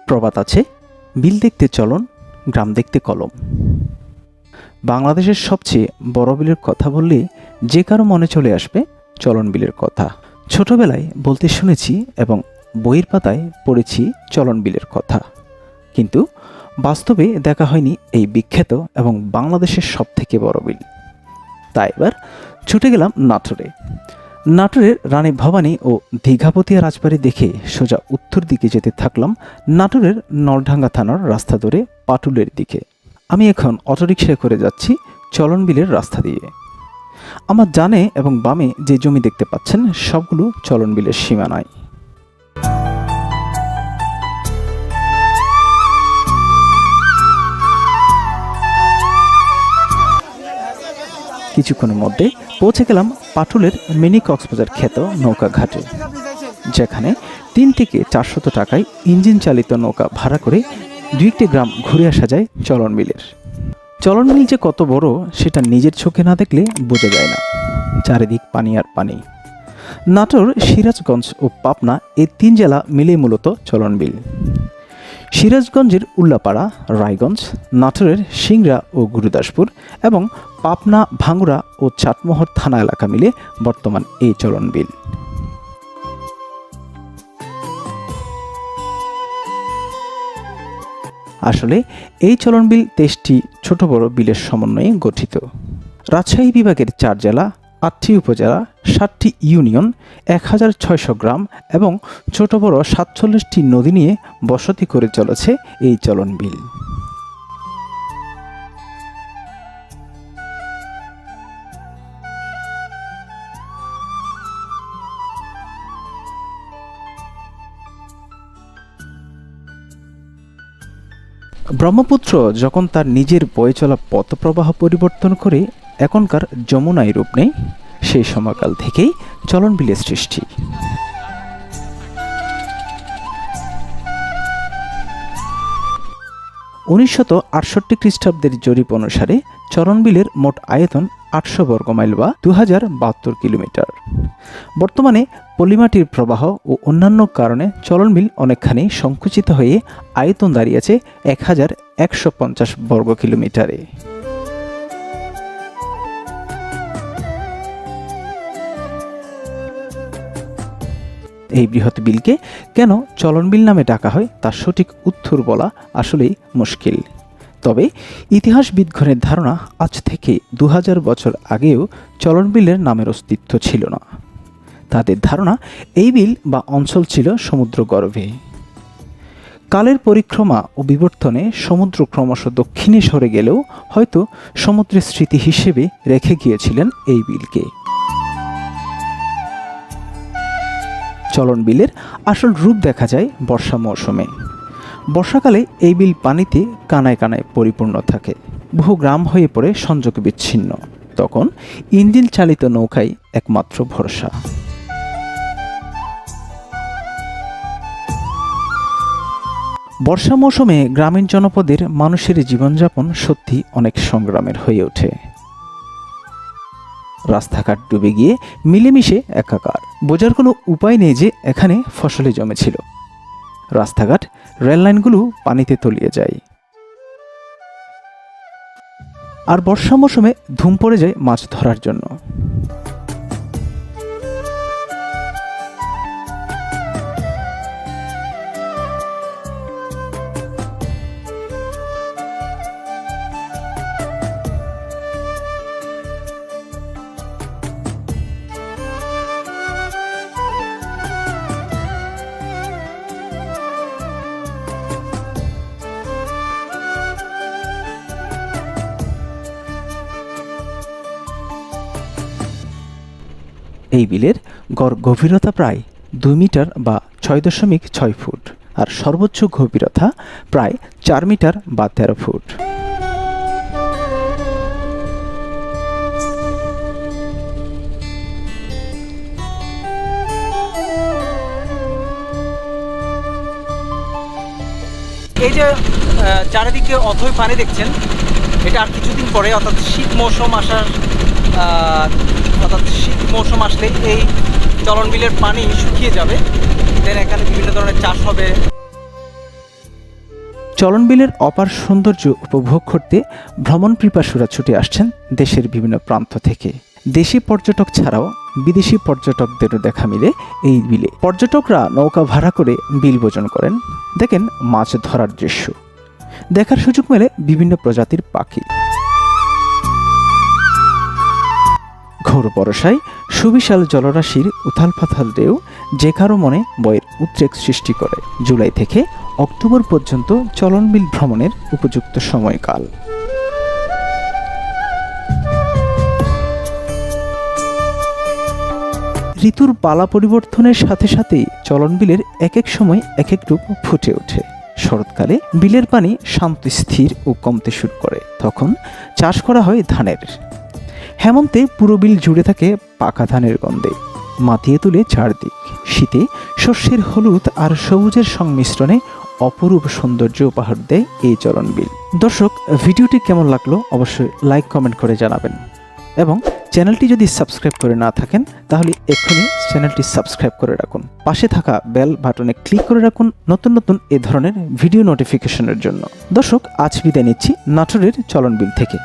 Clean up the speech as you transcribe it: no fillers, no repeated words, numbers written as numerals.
প্রবাদ আছে, বিল দেখতে চলন, গ্রাম দেখতে কলম। বাংলাদেশের সবচেয়ে বড় বিলের কথা বললে যে কারো মনে চলে আসবে চলন বিলের কথা। ছোটবেলায় বলতে শুনেছি এবং বইয়ের পাতায় পড়েছি চলন বিলের কথা, কিন্তু বাস্তবে দেখা হয়নি এই বিখ্যাত এবং বাংলাদেশের সবথেকে বড় বিল। তাই এবার ছুটে গেলাম নাটোরে। নাটোরের রানী ভবানী ও দীঘাপতিয়া রাজবাড়ি দেখে সোজা উত্তর দিকে যেতে থাকলাম নাটোরের নলডাঙ্গা থানার রাস্তা ধরে পাটুলের দিকে। আমি এখন অটোরিকশায় করে যাচ্ছি চলন বিলের রাস্তা দিয়ে। আমার ডানে এবং বামে যে জমি দেখতে পাচ্ছেন সবগুলো চলন বিলের সীমানায়। কিছুক্ষণের মধ্যে পৌঁছে গেলাম পাটুলের মিনি কক্সবাজার খ্যাত নৌকা ঘাটে, যেখানে 3 থেকে 400 টাকায় ইঞ্জিন চালিত নৌকা ভাড়া করে 2টি গ্রাম ঘুরে আসা যায় চলন বিলের। চলন বিল যে কত বড় সেটা নিজের চোখে না দেখলে বোঝা যায় না। চারিদিক পানি আর পানি। নাটোর, সিরাজগঞ্জ ও পাবনা এই 3 জেলা মিলে মূলত চলন বিল। সিরাজগঞ্জের উল্লাপাড়া, রায়গঞ্জ, নাটোরের সিংড়া ও গুরুদাসপুর এবং পাবনা, ভাঙ্গুড়া ও চাটমোহর থানা এলাকা মিলে বর্তমান এই চলন বিল। আসলে এই চলন বিল 23টি ছোট বড় বিলের সমন্বয়ে গঠিত। রাজশাহী বিভাগের 4 জেলা, 8টি উপজেলা, 7টি ইউনিয়ন, 1600 গ্রাম এবং ছোট বড় 47টি নদী নিয়ে বসতি করে চলেছে এই চলন বিল। ব্রহ্মপুত্র যখন তার নিজের বয়ে চলা পথপ্রবাহ পরিবর্তন করে এখনকার যমুনায় রূপ নেয়, সেই সময়কাল থেকেই চলন বিলের সৃষ্টি। 1968 খ্রিস্টাব্দের জরিপ অনুসারে চলন বিলের মোট আয়তন 800 বর্গমাইল বা 2072 কিলোমিটার। বর্তমানে পলিমাটির প্রবাহ ও অন্যান্য কারণে চলন বিল অনেকখানি সংকুচিত হয়ে আয়তন দাঁড়িয়েছে 1150 বর্গ কিলোমিটারে। এই বৃহৎ বিলকে কেন চলন বিল নামে ডাকা হয় তার সঠিক উত্তর বলা আসলেই মুশকিল। তবে ইতিহাসবিদগণের ধারণা আজ থেকে 2000 বছর আগেও চলন বিলের নামের অস্তিত্ব ছিল না। তাদের ধারণা এই বিল বা অঞ্চল ছিল সমুদ্র গর্ভে। কালের পরিক্রমা ও বিবর্তনে সমুদ্র ক্রমশ দক্ষিণে সরে গেলেও হয়তো সমুদ্রের স্মৃতি হিসেবে রেখে গিয়েছিলেন এই বিলকে। চলন বিলের আসল রূপ দেখা যায় বর্ষা মৌসুমে। বর্ষাকালে এই বিল পানিতে কানায় কানায় পরিপূর্ণ থাকে। বহু গ্রাম হয়ে পড়ে সংযোগ বিচ্ছিন্ন। তখন ইঞ্জিন চালিত নৌকাই একমাত্র ভরসা। বর্ষা মৌসুমে গ্রামীণ জনপদের মানুষের জীবনযাপন সত্যি অনেক সংগ্রামের হয়ে ওঠে। রাস্তাঘাট ডুবে গিয়ে মিলেমিশে একাকার। বোঝার কোনো উপায় নেই যে এখানে ফসলে জমেছিল। রাস্তাঘাট, রেললাইনগুলো পানিতে তলিয়ে যায়। আর বর্ষা মৌসুমে ধুম পড়ে যায় মাছ ধরার জন্য। এই বিলের গড় গভীরতা প্রায় 2 মিটার বা 6.6 ফুট আর সর্বোচ্চ গভীরতা প্রায় 4 মিটার বা 13 ফুট। এই যে চারিদিকে অথই পানি দেখছেন, এটা আর কিছুদিন পরে অর্থাৎ শীত মৌসুম আসলেই এই চলন বিলের পানি শুকিয়ে যাবে। দেন এখানে বিভিন্ন ধরনের চাষ হবে। চলন বিলের অপার সৌন্দর্য উপভোগ করতে ভ্রমণ পিপাসুরা ছুটে আসছেন দেশের বিভিন্ন প্রান্ত থেকে। দেশি পর্যটক ছাড়াও বিদেশি পর্যটকদেরও দেখা মিলে এই বিলে। পর্যটকরা নৌকা ভাড়া করে বিল ভোজন করেন, দেখেন মাছ ধরার দৃশ্য, দেখার সুযোগ মেলে বিভিন্ন প্রজাতির পাখি। ঘোর বর্ষায় সুবিশাল জলরাশির উথাল পাথাল ঢেউ যে কারো মনে বয়ের উদ্রেক সৃষ্টি করে। জুলাই থেকে অক্টোবর পর্যন্ত চলন বিল ভ্রমণের উপযুক্ত সময়কাল। ঋতুর পালা পরিবর্তনের সাথে সাথেই চলন বিলের এক এক সময় এক এক রূপ ফুটে ওঠে। শরৎকালে বিলের পানি শান্ত স্থির ও কমতে শুরু করে, তখন চাষ করা হয় ধানের। হেমন্তে পুরো বিল জুড়ে থাকে পাকা ধানের গন্ধে, মাতিয়ে তুলে চারদিক। শীতে শস্যের হলুদ আর সবুজের সংমিশ্রণে অপরূপ সৌন্দর্য উপহার দেয় এই চলন বিল। দর্শক, ভিডিওটি কেমন লাগলো অবশ্যই লাইক কমেন্ট করে জানাবেন, এবং চ্যানেলটি যদি সাবস্ক্রাইব করে না থাকেন তাহলে এক্ষুনি চ্যানেলটি সাবস্ক্রাইব করে রাখুন। পাশে থাকা বেল বাটনে ক্লিক করে রাখুন নতুন নতুন এ ধরনের ভিডিও নোটিফিকেশনের জন্য। দর্শক, আজ বিদায় নিচ্ছি নাটোরের চলন বিল থেকে।